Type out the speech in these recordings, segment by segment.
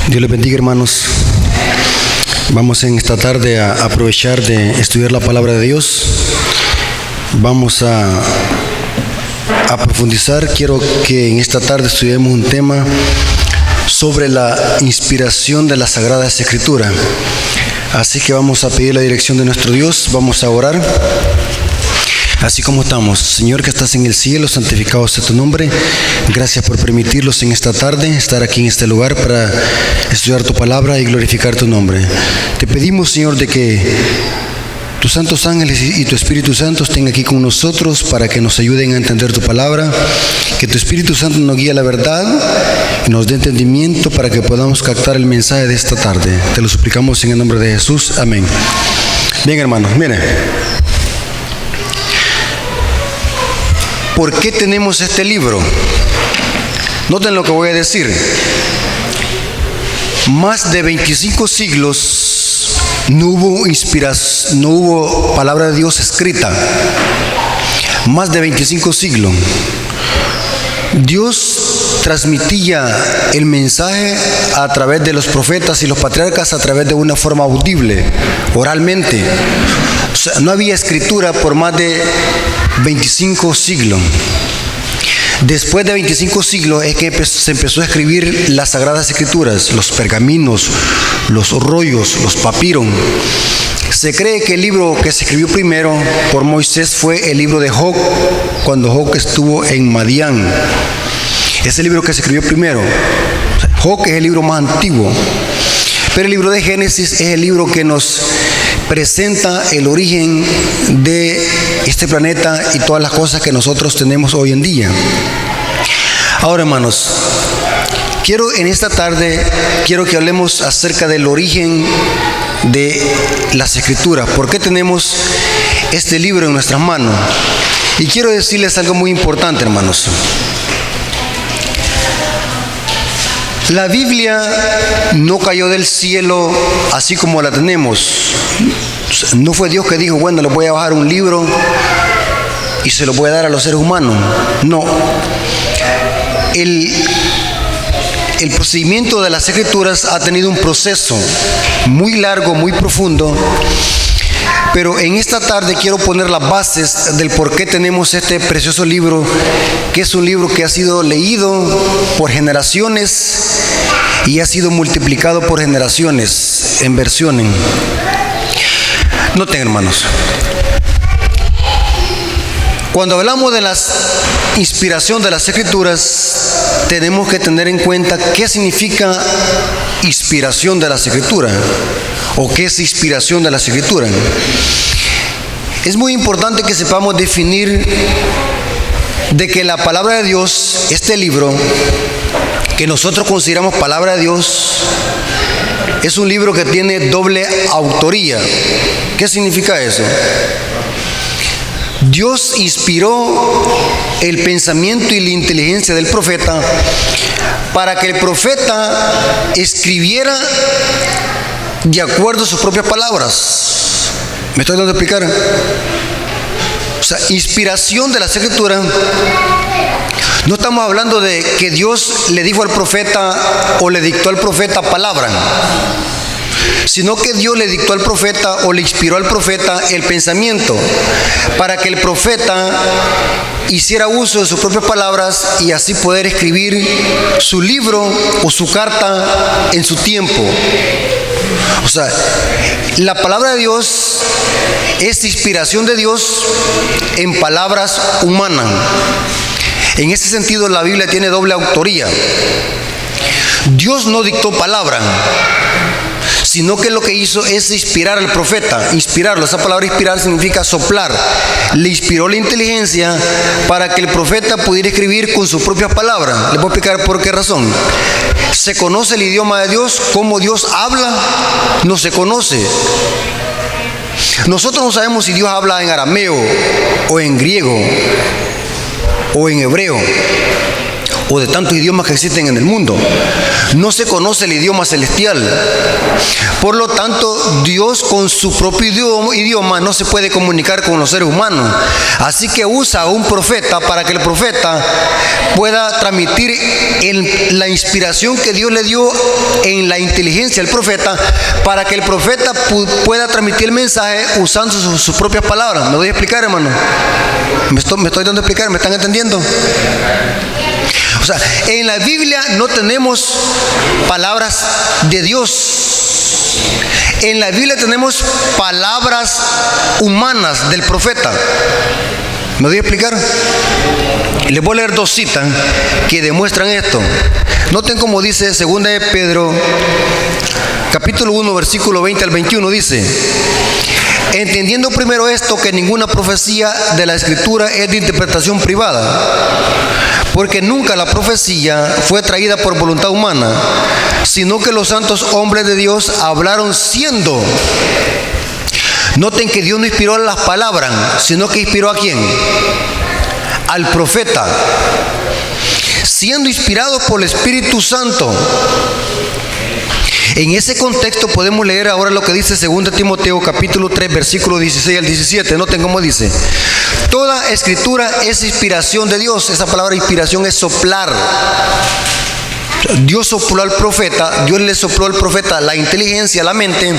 Dios les bendiga, hermanos. Vamos en esta tarde a aprovechar de estudiar la palabra de Dios. Vamos a profundizar. Quiero que en esta tarde estudiemos un tema sobre la inspiración de las Sagradas Escrituras. Así que vamos a pedir la dirección de nuestro Dios. Vamos a orar. Así como estamos, Señor que estás en el cielo, santificado sea tu nombre. Gracias por permitirnos en esta tarde estar aquí en este lugar para estudiar tu palabra y glorificar tu nombre. Te pedimos, Señor, de que tus santos ángeles y tu Espíritu Santo estén aquí con nosotros para que nos ayuden a entender tu palabra, que tu Espíritu Santo nos guíe a la verdad y nos dé entendimiento para que podamos captar el mensaje de esta tarde. Te lo suplicamos en el nombre de Jesús. Amén. Bien, hermanos, miren. ¿Por qué tenemos este libro? Noten lo que voy a decir. Más de 25 siglos no hubo inspiración, no hubo palabra de Dios escrita. Más de 25 siglos. Dios transmitía el mensaje a través de los profetas y los patriarcas a través de una forma audible, oralmente. O sea, no había escritura por más de 25 siglos. Después de 25 siglos es que se empezó a escribir las Sagradas Escrituras, los pergaminos, los rollos, los papiros. Se cree que el libro que se escribió primero por Moisés fue el libro de Job, cuando Job estuvo en Madián. Es el libro que se escribió primero. Job es el libro más antiguo. Pero el libro de Génesis es el libro que nos presenta el origen de este planeta y todas las cosas que nosotros tenemos hoy en día. Ahora, hermanos, en esta tarde quiero que hablemos acerca del origen de las Escrituras. ¿Por qué tenemos este libro en nuestras manos? Y quiero decirles algo muy importante, hermanos. La Biblia no cayó del cielo así como la tenemos. No fue Dios que dijo, bueno, le voy a bajar un libro y se lo voy a dar a los seres humanos. No. El procedimiento de las Escrituras ha tenido un proceso muy largo, muy profundo. Pero en esta tarde quiero poner las bases del por qué tenemos este precioso libro, que es un libro que ha sido leído por generaciones y ha sido multiplicado por generaciones en versiones. Noten, hermanos, cuando hablamos de la inspiración de las Escrituras, tenemos que tener en cuenta qué significa inspiración de las Escrituras o qué es inspiración de las Escrituras. Es muy importante que sepamos definir de que la palabra de Dios, este libro que nosotros consideramos palabra de Dios, es un libro que tiene doble autoría. ¿Qué significa eso? Dios inspiró el pensamiento y la inteligencia del profeta para que el profeta escribiera de acuerdo a sus propias palabras. ¿Me estoy dando a explicar? O sea, inspiración de la Escritura. No estamos hablando de que Dios le dijo al profeta o le dictó al profeta palabra, sino que Dios le dictó al profeta o le inspiró al profeta el pensamiento para que el profeta hiciera uso de sus propias palabras y así poder escribir su libro o su carta en su tiempo. O sea, la palabra de Dios es inspiración de Dios en palabras humanas. En ese sentido, la Biblia tiene doble autoría. Dios no dictó palabra, sino que lo que hizo es inspirar al profeta, inspirarlo. Esa palabra inspirar significa soplar. Le inspiró la inteligencia para que el profeta pudiera escribir con sus propias palabras. Les voy a explicar por qué razón. Se conoce el idioma de Dios, cómo Dios habla, no se conoce. Nosotros no sabemos si Dios habla en arameo o en griego o en hebreo o de tantos idiomas que existen en el mundo. No se conoce el idioma celestial. Por lo tanto, Dios con su propio idioma no se puede comunicar con los seres humanos. Así que usa a un profeta para que el profeta pueda transmitir la inspiración que Dios le dio en la inteligencia del profeta, para que el profeta pueda transmitir el mensaje usando sus propias palabras. ¿Me doy a explicar, hermano? ¿Me estoy dando a explicar? ¿Me están entendiendo? O sea, en la Biblia no tenemos palabras de Dios. En la Biblia tenemos palabras humanas del profeta. ¿Me doy a explicar? Les voy a leer 2 citas que demuestran esto. Noten cómo dice 2 de Pedro, capítulo 1, versículo 20 al 21, dice: entendiendo primero esto, que ninguna profecía de la Escritura es de interpretación privada, porque nunca la profecía fue traída por voluntad humana, sino que los santos hombres de Dios hablaron siendo. Noten que Dios no inspiró las palabras, sino que inspiró ¿a quién? Al profeta, siendo inspirados por el Espíritu Santo. En ese contexto podemos leer ahora lo que dice 2 Timoteo capítulo 3 versículo 16 al 17. Noten cómo dice: toda escritura es inspiración de Dios. Esa palabra inspiración es soplar. Dios sopló al profeta, Dios le sopló al profeta la inteligencia, la mente,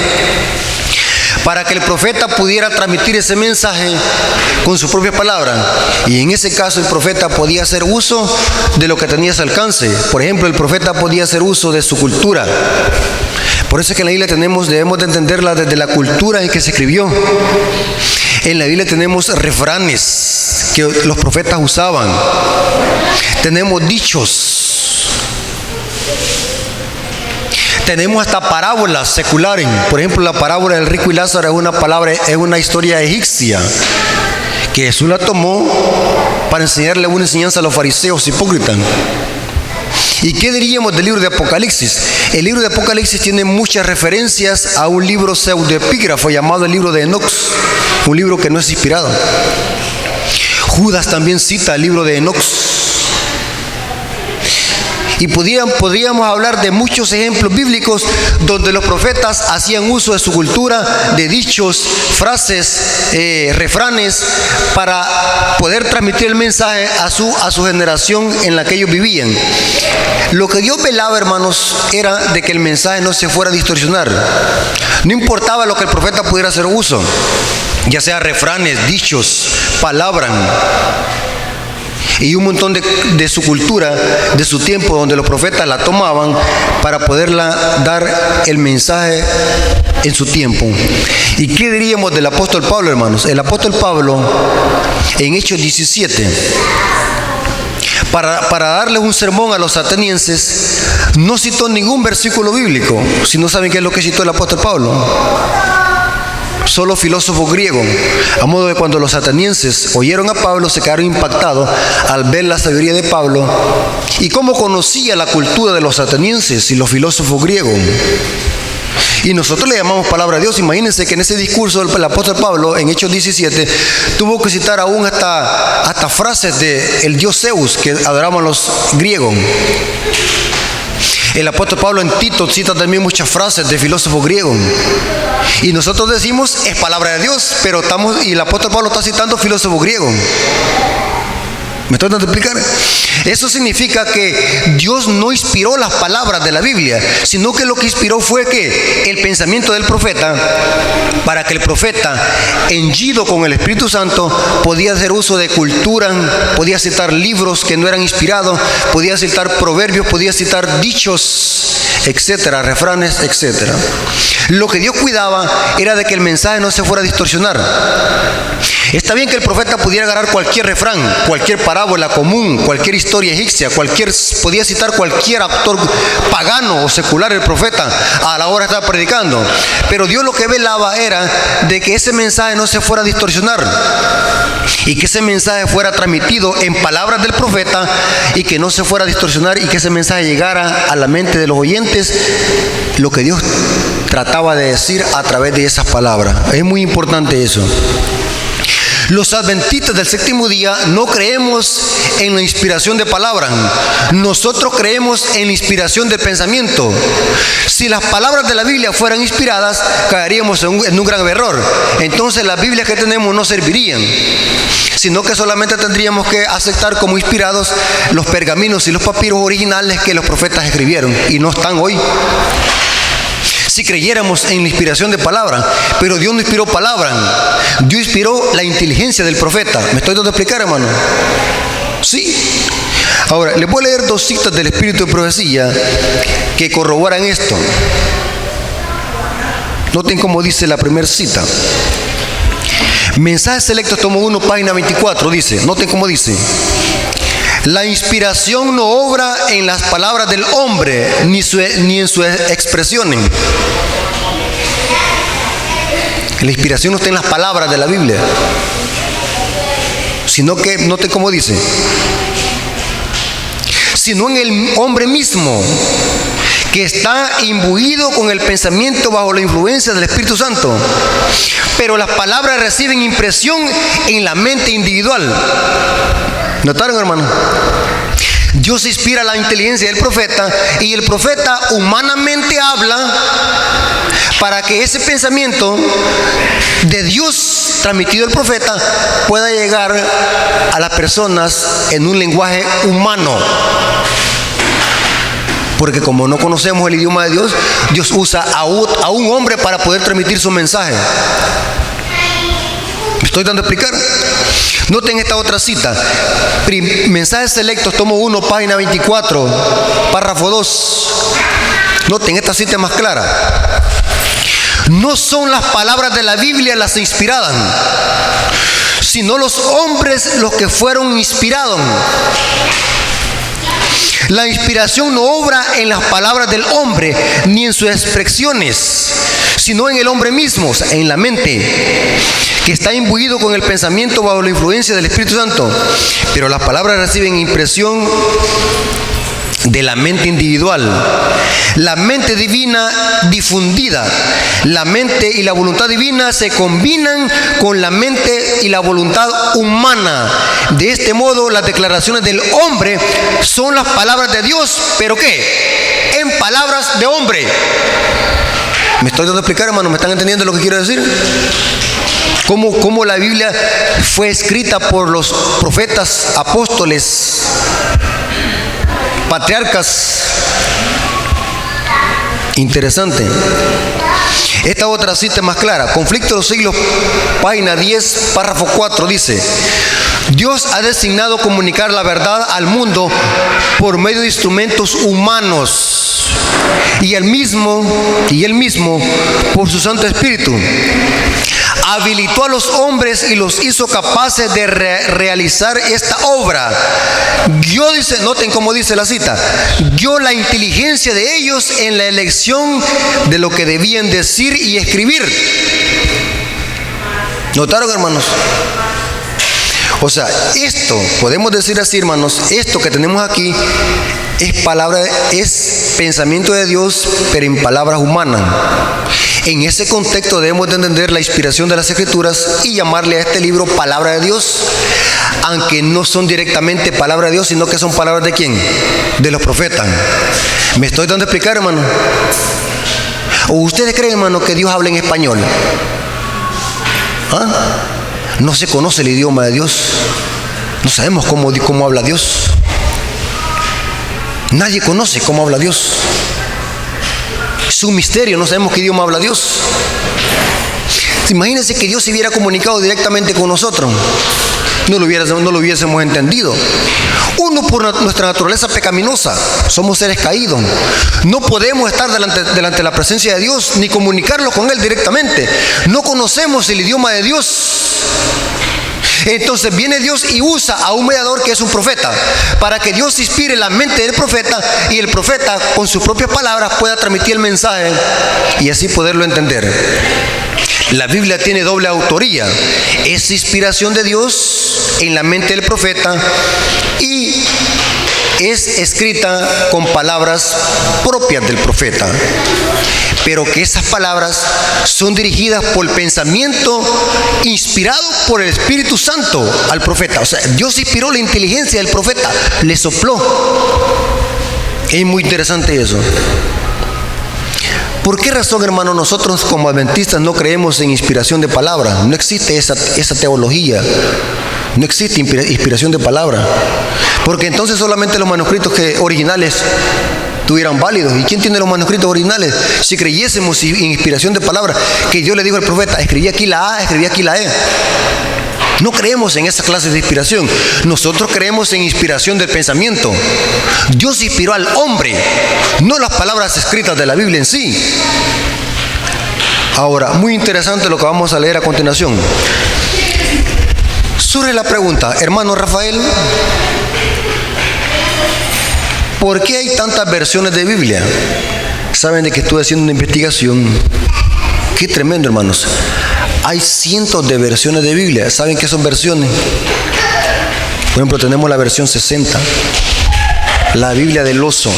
para que el profeta pudiera transmitir ese mensaje con sus propias palabras. Y en ese caso el profeta podía hacer uso de lo que tenía a su alcance. Por ejemplo, el profeta podía hacer uso de su cultura. Por eso es que en la Biblia debemos de entenderla desde la cultura en que se escribió. En la Biblia tenemos refranes que los profetas usaban. Tenemos dichos. Tenemos hasta parábolas seculares. Por ejemplo, la parábola del rico y Lázaro es una historia egipcia que Jesús la tomó para enseñarle una enseñanza a los fariseos hipócritas. ¿Y qué diríamos del libro de Apocalipsis? El libro de Apocalipsis tiene muchas referencias a un libro pseudoepígrafo llamado el libro de Enoch, un libro que no es inspirado. Judas también cita el libro de Enoch. Y podríamos hablar de muchos ejemplos bíblicos donde los profetas hacían uso de su cultura, de dichos, frases, refranes, para poder transmitir el mensaje a su generación en la que ellos vivían. Lo que Dios velaba, hermanos, era de que el mensaje no se fuera a distorsionar. No importaba lo que el profeta pudiera hacer uso, ya sea refranes, dichos, palabras y un montón de su cultura, de su tiempo, donde los profetas la tomaban para poderla dar el mensaje en su tiempo. ¿Y qué diríamos del apóstol Pablo, hermanos? El apóstol Pablo, en Hechos 17, para darles un sermón a los atenienses, no citó ningún versículo bíblico. Si no saben qué es lo que citó el apóstol Pablo, solo filósofos griegos, a modo de cuando los atenienses oyeron a Pablo, se quedaron impactados al ver la sabiduría de Pablo y cómo conocía la cultura de los atenienses y los filósofos griegos. Y nosotros le llamamos palabra de Dios. Imagínense que en ese discurso del apóstol Pablo, en Hechos 17, tuvo que citar aún hasta frases del dios Zeus que adoraban los griegos. El apóstol Pablo en Tito cita también muchas frases de filósofos griegos. Y nosotros decimos, es palabra de Dios, y el apóstol Pablo está citando filósofos griegos. ¿Me estoy dando a explicar? Eso significa que Dios no inspiró las palabras de la Biblia, sino que lo que inspiró fue que el pensamiento del profeta, para que el profeta, henchido con el Espíritu Santo, podía hacer uso de cultura, podía citar libros que no eran inspirados, podía citar proverbios, podía citar dichos, etcétera, refranes, etcétera. Lo que Dios cuidaba era de que el mensaje no se fuera a distorsionar. Está bien que el profeta pudiera agarrar cualquier refrán, cualquier parábola común, cualquier historia egipcia, podía citar cualquier actor pagano o secular el profeta a la hora de estar predicando. Pero Dios lo que velaba era de que ese mensaje no se fuera a distorsionar y que ese mensaje fuera transmitido en palabras del profeta y que no se fuera a distorsionar y que ese mensaje llegara a la mente de los oyentes, lo que Dios trataba de decir a través de esas palabras. Es muy importante eso. Los adventistas del séptimo día no creemos en la inspiración de palabra. Nosotros creemos en la inspiración del pensamiento. Si las palabras de la Biblia fueran inspiradas, caeríamos en un grave error. Entonces las Biblias que tenemos no servirían, sino que solamente tendríamos que aceptar como inspirados los pergaminos y los papiros originales que los profetas escribieron, y no están hoy. Si creyéramos en la inspiración de palabra, pero Dios no inspiró palabra, Dios inspiró la inteligencia del profeta. ¿Me estoy dando a explicar, hermano? Sí. Ahora, les voy a leer 2 citas del Espíritu de Profecía que corroboran esto. Noten cómo dice la primera cita. Mensajes Selectos, tomo 1, página 24, dice, noten cómo dice: la inspiración no obra en las palabras del hombre, ni en sus expresiones. La inspiración no está en las palabras de la Biblia, sino que, noten cómo dice, sino en el hombre mismo, que está imbuido con el pensamiento bajo la influencia del Espíritu Santo. Pero las palabras reciben impresión en la mente individual. ¿Notaron, hermano? Dios inspira la inteligencia del profeta, y el profeta humanamente habla para que ese pensamiento de Dios transmitido al profeta pueda llegar a las personas en un lenguaje humano. Porque como no conocemos el idioma de Dios, Dios usa a un hombre para poder transmitir su mensaje. ¿Me estoy dando a explicar? Noten esta otra cita. Mensajes Selectos, tomo 1, página 24, párrafo 2. Noten, esta cita es más clara. No son las palabras de la Biblia las inspiradas, sino los hombres los que fueron inspirados. La inspiración no obra en las palabras del hombre ni en sus expresiones, sino en el hombre mismo, o sea, en la mente, que está imbuido con el pensamiento bajo la influencia del Espíritu Santo. Pero las palabras reciben impresión de la mente individual. La mente divina difundida, la mente y la voluntad divina se combinan con la mente y la voluntad humana. De este modo, las declaraciones del hombre son las palabras de Dios, ¿pero qué? En palabras de hombre. ¿Me estoy dando a explicar, hermano? ¿Me están entendiendo lo que quiero decir? ¿Cómo la Biblia fue escrita por los profetas, apóstoles, patriarcas? Interesante. Esta otra cita es más clara. Conflicto de los siglos, página 10, párrafo 4, dice: Dios ha designado comunicar la verdad al mundo por medio de instrumentos humanos, y él mismo, por su Santo Espíritu, habilitó a los hombres y los hizo capaces de realizar esta obra. Dios dice, noten cómo dice la cita, dio la inteligencia de ellos en la elección de lo que debían decir y escribir. ¿Notaron, hermanos? O sea, esto, podemos decir así, hermanos, esto que tenemos aquí es pensamiento de Dios, pero en palabras humanas. En ese contexto debemos de entender la inspiración de las Escrituras y llamarle a este libro palabra de Dios, aunque no son directamente palabra de Dios, sino que son palabras ¿de quién? De los profetas. ¿Me estoy dando a explicar, hermano? ¿O ustedes creen, hermano, que Dios habla en español? ¿Ah? No se conoce el idioma de Dios. No sabemos cómo habla Dios. Nadie conoce cómo habla Dios. Es un misterio, no sabemos qué idioma habla Dios. Imagínense que Dios se hubiera comunicado directamente con nosotros. No lo hubiésemos entendido. Uno, por nuestra naturaleza pecaminosa, somos seres caídos. No podemos estar delante de la presencia de Dios ni comunicarlo con Él directamente. No conocemos el idioma de Dios. Entonces viene Dios y usa a un mediador que es un profeta, para que Dios inspire la mente del profeta y el profeta con sus propias palabras pueda transmitir el mensaje y así poderlo entender. La Biblia tiene doble autoría. Es inspiración de Dios en la mente del profeta y es escrita con palabras propias del profeta. pero que esas palabras son dirigidas por el pensamiento inspirado por el Espíritu Santo al profeta. O sea, Dios inspiró la inteligencia del profeta, le sopló. Es muy interesante eso. ¿Por qué razón, hermano, nosotros como adventistas no creemos en inspiración de palabra? No existe esa teología. No existe inspiración de palabra. Porque entonces solamente los manuscritos originales estuvieran válidos. ¿Y quién tiene los manuscritos originales? Si creyésemos en inspiración de palabra, que Dios le dijo al profeta, escribí aquí la A, escribí aquí la E. No creemos en esa clase de inspiración. Nosotros creemos en inspiración del pensamiento. Dios inspiró al hombre, no las palabras escritas de la Biblia en sí. Ahora, muy interesante lo que vamos a leer a continuación. Surge la pregunta, hermano Rafael, ¿por qué hay tantas versiones de Biblia? Saben de que estuve haciendo una investigación. Qué tremendo, hermanos. Hay cientos de versiones de Biblia. ¿Saben qué son versiones? Por ejemplo, tenemos la versión 60, la Biblia del Oso,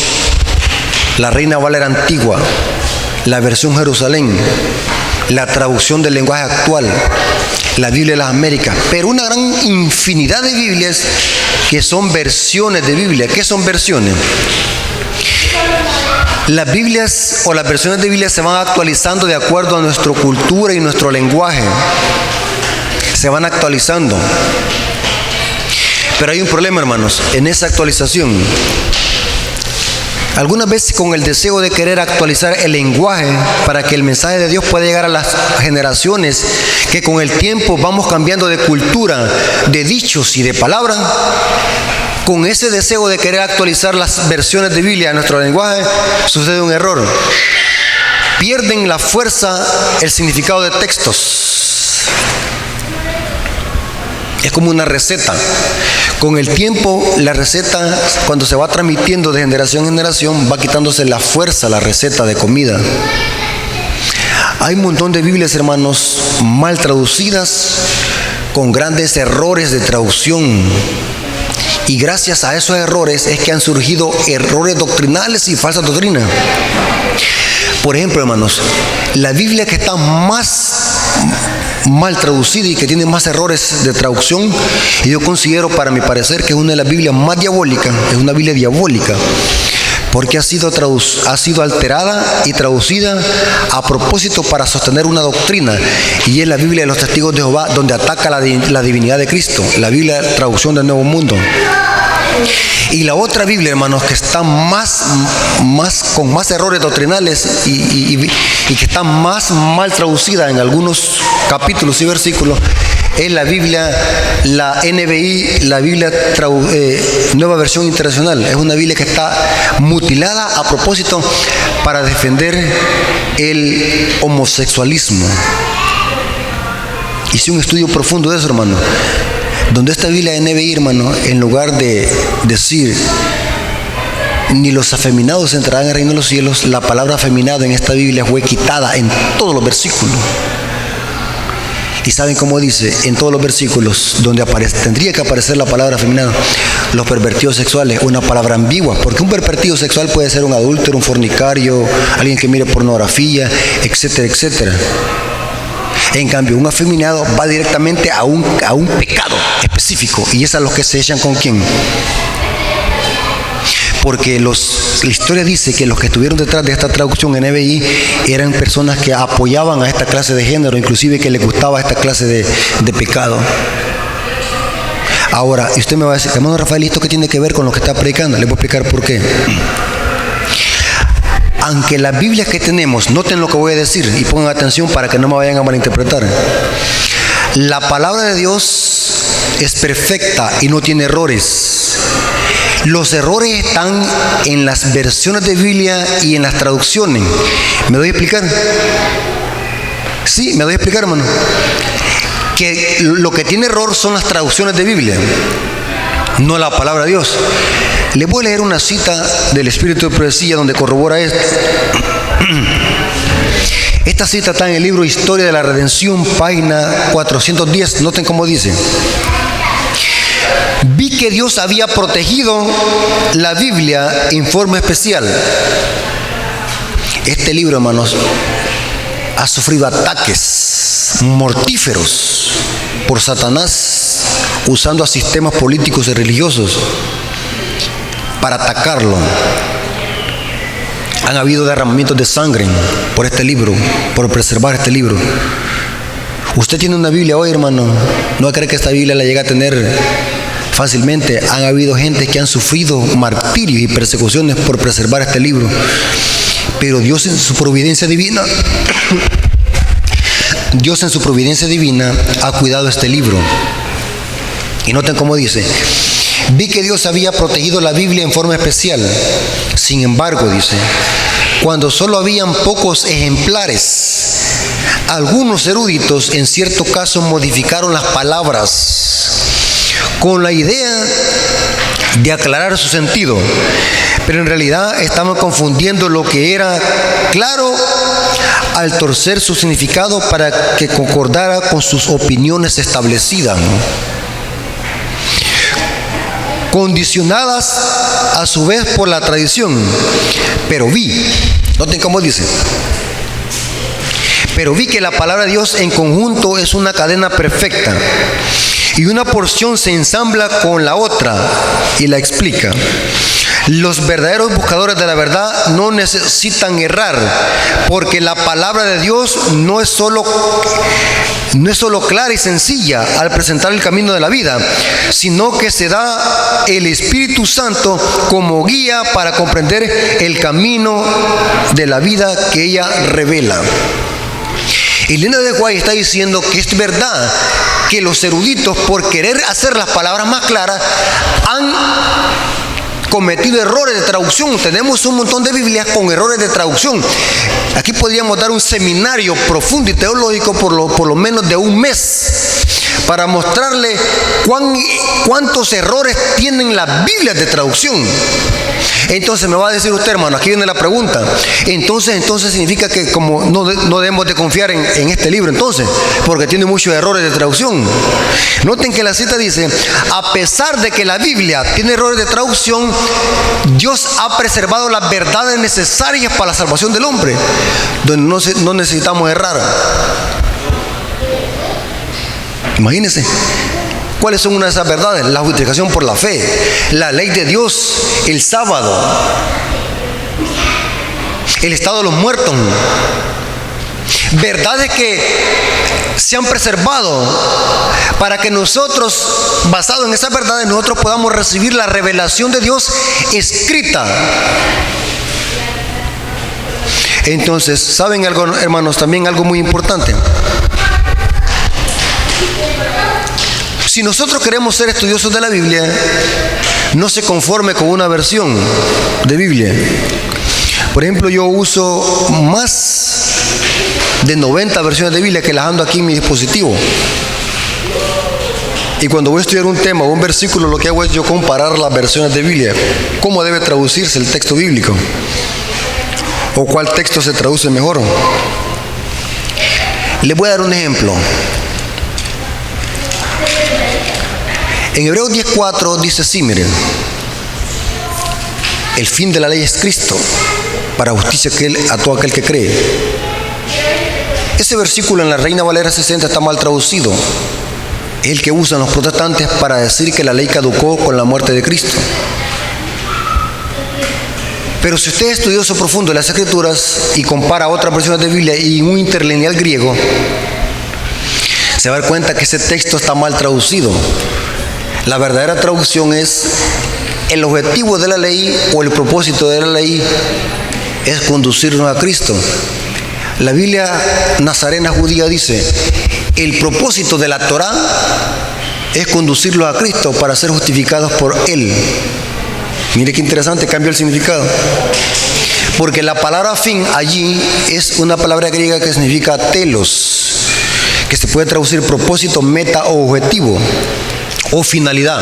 la Reina Valera Antigua, la versión Jerusalén, la traducción del lenguaje actual, la Biblia de las Américas, pero una gran infinidad de Biblias que son versiones de Biblia. ¿Qué son versiones? Las Biblias o las versiones de Biblia se van actualizando de acuerdo a nuestra cultura y nuestro lenguaje. Se van actualizando. Pero hay un problema, hermanos, en esa actualización. Algunas veces con el deseo de querer actualizar el lenguaje para que el mensaje de Dios pueda llegar a las generaciones que con el tiempo vamos cambiando de cultura, de dichos y de palabra, con ese deseo de querer actualizar las versiones de Biblia a nuestro lenguaje, sucede un error. Pierden la fuerza, el significado de textos. Es como una receta. Con el tiempo, la receta, cuando se va transmitiendo de generación en generación, va quitándose la fuerza, la receta de comida. Hay un montón de Biblias, hermanos, mal traducidas, con grandes errores de traducción. Y gracias a esos errores es que han surgido errores doctrinales y falsas doctrinas. Por ejemplo, hermanos, la Biblia que está más mal traducida y que tiene más errores de traducción, y yo considero, para mi parecer, que es una de las Biblias más diabólicas, es una Biblia diabólica, porque ha sido alterada y traducida a propósito para sostener una doctrina, y es la Biblia de los Testigos de Jehová, donde ataca la divinidad de Cristo, la Biblia traducción del Nuevo Mundo. Y la otra Biblia, hermanos, que está con más errores doctrinales y que está más mal traducida en algunos capítulos y versículos, es la Biblia, la NBI, la Biblia Nueva Versión Internacional. Es una Biblia que está mutilada a propósito para defender el homosexualismo. Hice un estudio profundo de eso, hermano, donde esta Biblia NBI, hermano, en lugar de decir ni los afeminados entrarán al reino de los cielos, la palabra afeminado en esta Biblia fue quitada en todos los versículos. ¿Y saben cómo dice? En todos los versículos donde tendría que aparecer la palabra afeminado, los pervertidos sexuales, una palabra ambigua, porque un pervertido sexual puede ser un adúltero, un fornicario, alguien que mire pornografía, etcétera, etcétera. En cambio, un afeminado va directamente a un pecado específico, y es a los que se echan con quién. Porque la historia dice que los que estuvieron detrás de esta traducción NBI eran personas que apoyaban a esta clase de género, inclusive que les gustaba esta clase de pecado. Ahora, y usted me va a decir, hermano Rafael, ¿esto qué tiene que ver con lo que está predicando? Les voy a explicar por qué. Aunque las Biblias que tenemos, noten lo que voy a decir y pongan atención para que no me vayan a malinterpretar. La palabra de Dios es perfecta y no tiene errores. Los errores están en las versiones de Biblia y en las traducciones. ¿Me doy a explicar? Sí, me doy a explicar, hermano. Que lo que tiene error son las traducciones de Biblia, no la palabra de Dios. Les voy a leer una cita del Espíritu de Profecía donde corrobora esto. Esta cita está en el libro Historia de la Redención, página 410. Noten cómo dice: vi que Dios había protegido la Biblia en forma especial. Este libro, hermanos, ha sufrido ataques mortíferos por Satanás, usando a sistemas políticos y religiosos para atacarlo. Han habido derramamientos de sangre por este libro, por preservar este libro. Usted tiene una Biblia hoy, hermano, no cree que esta Biblia la llega a tener fácilmente. Han habido gente que han sufrido martirios y persecuciones por preservar este libro. Pero Dios en su providencia divina, ha cuidado este libro. Y noten cómo dice: vi que Dios había protegido la Biblia en forma especial. Sin embargo, dice, cuando solo habían pocos ejemplares, algunos eruditos en cierto caso modificaron las palabras con la idea de aclarar su sentido, pero en realidad estaban confundiendo lo que era claro al torcer su significado para que concordara con sus opiniones establecidas, condicionadas a su vez por la tradición. Pero noten cómo dice, pero vi que la palabra de Dios en conjunto es una cadena perfecta, y una porción se ensambla con la otra y la explica. Los verdaderos buscadores de la verdad no necesitan errar, porque la palabra de Dios no es solo clara y sencilla al presentar el camino de la vida, sino que se da el Espíritu Santo como guía para comprender el camino de la vida que ella revela. Elena de White está diciendo que es verdad que los eruditos, por querer hacer las palabras más claras, han cometido errores de traducción. Tenemos un montón de Biblias con errores de traducción. Aquí podríamos dar un seminario profundo y teológico por lo menos de un mes para mostrarle cuántos errores tienen las Biblias de traducción. Entonces me va a decir usted, hermano, aquí viene la pregunta. Entonces significa que como no debemos de confiar en este libro, entonces, porque tiene muchos errores de traducción. Noten que la cita dice: a pesar de que la Biblia tiene errores de traducción, Dios ha preservado las verdades necesarias para la salvación del hombre, donde no necesitamos errar. Imagínense. ¿Cuáles son una de esas verdades? La justificación por la fe, la ley de Dios, el sábado, el estado de los muertos. Verdades que se han preservado para que nosotros, basado en esas verdades, nosotros podamos recibir la revelación de Dios escrita. Entonces, ¿saben algo, hermanos? También algo muy importante. Si nosotros queremos ser estudiosos de la Biblia, no se conforme con una versión de Biblia. Por ejemplo, yo uso más de 90 versiones de Biblia que las ando aquí en mi dispositivo. Y cuando voy a estudiar un tema o un versículo, lo que hago es yo comparar las versiones de Biblia. ¿Cómo debe traducirse el texto bíblico? ¿O cuál texto se traduce mejor? Les voy a dar un ejemplo. En Hebreos 10:4 dice así, miren: el fin de la ley es Cristo, para justicia a todo aquel que cree. Ese versículo en la Reina Valera 60 está mal traducido. Es el que usan los protestantes para decir que la ley caducó con la muerte de Cristo. Pero si usted es estudioso profundo de las Escrituras y compara otras versiones de Biblia y un interlineal griego, se va a dar cuenta que ese texto está mal traducido. La verdadera traducción es: el objetivo de la ley o el propósito de la ley es conducirnos a Cristo. La Biblia nazarena judía dice: el propósito de la Torá es conducirlos a Cristo para ser justificados por Él. Mire qué interesante, cambia el significado. Porque la palabra fin allí es una palabra griega que significa telos, que se puede traducir propósito, meta o objetivo o finalidad.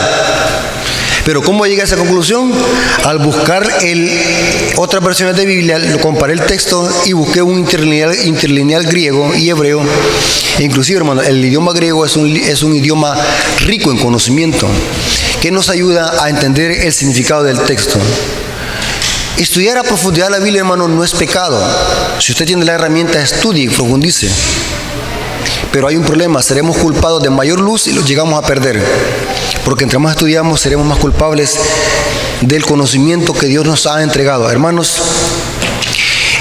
Pero ¿cómo llegué a esa conclusión? Al buscar otras versiones de Biblia, comparé el texto y busqué un interlineal griego y hebreo. Inclusive, hermano, el idioma griego es un idioma rico en conocimiento que nos ayuda a entender el significado del texto. Estudiar a profundidad la Biblia, hermano, no es pecado. Si usted tiene la herramienta, estudie y profundice. Pero hay un problema: seremos culpados de mayor luz y los llegamos a perder. Porque entre más estudiamos, seremos más culpables del conocimiento que Dios nos ha entregado. Hermanos,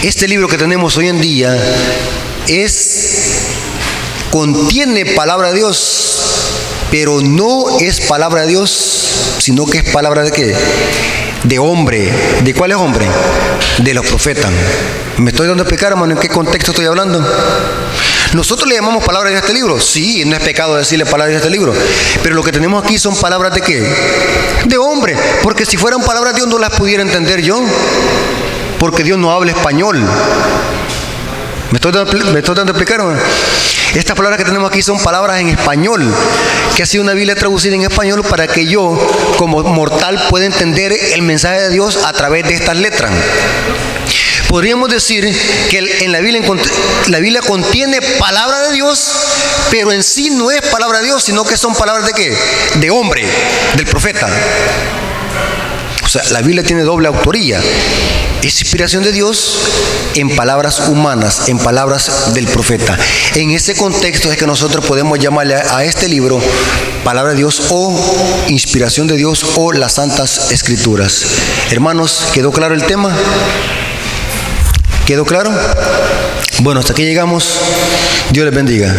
este libro que tenemos hoy en día contiene palabra de Dios, pero no es palabra de Dios, sino que es palabra de ¿qué? De hombre. ¿De cuál es hombre? De los profetas. ¿Me estoy dando a explicar, hermano, en qué contexto estoy hablando? Nosotros le llamamos palabra de este libro. Sí, no es pecado decirle palabra de este libro. Pero lo que tenemos aquí son palabras de ¿qué? De hombre. Porque si fueran palabras de Dios no las pudiera entender yo. Porque Dios no habla español. ¿Me estoy dando a explicar, hermano? Estas palabras que tenemos aquí son palabras en español, que ha sido una Biblia traducida en español para que yo, como mortal, pueda entender el mensaje de Dios a través de estas letras. Podríamos decir que en la Biblia contiene palabra de Dios, pero en sí no es palabra de Dios, sino que son palabras de ¿qué? De hombre, del profeta. O sea, la Biblia tiene doble autoría. Es inspiración de Dios en palabras humanas, en palabras del profeta. En ese contexto es que nosotros podemos llamarle a este libro palabra de Dios o inspiración de Dios o las Santas Escrituras. Hermanos, ¿quedó claro el tema? ¿Quedó claro? Bueno, hasta aquí llegamos. Dios les bendiga.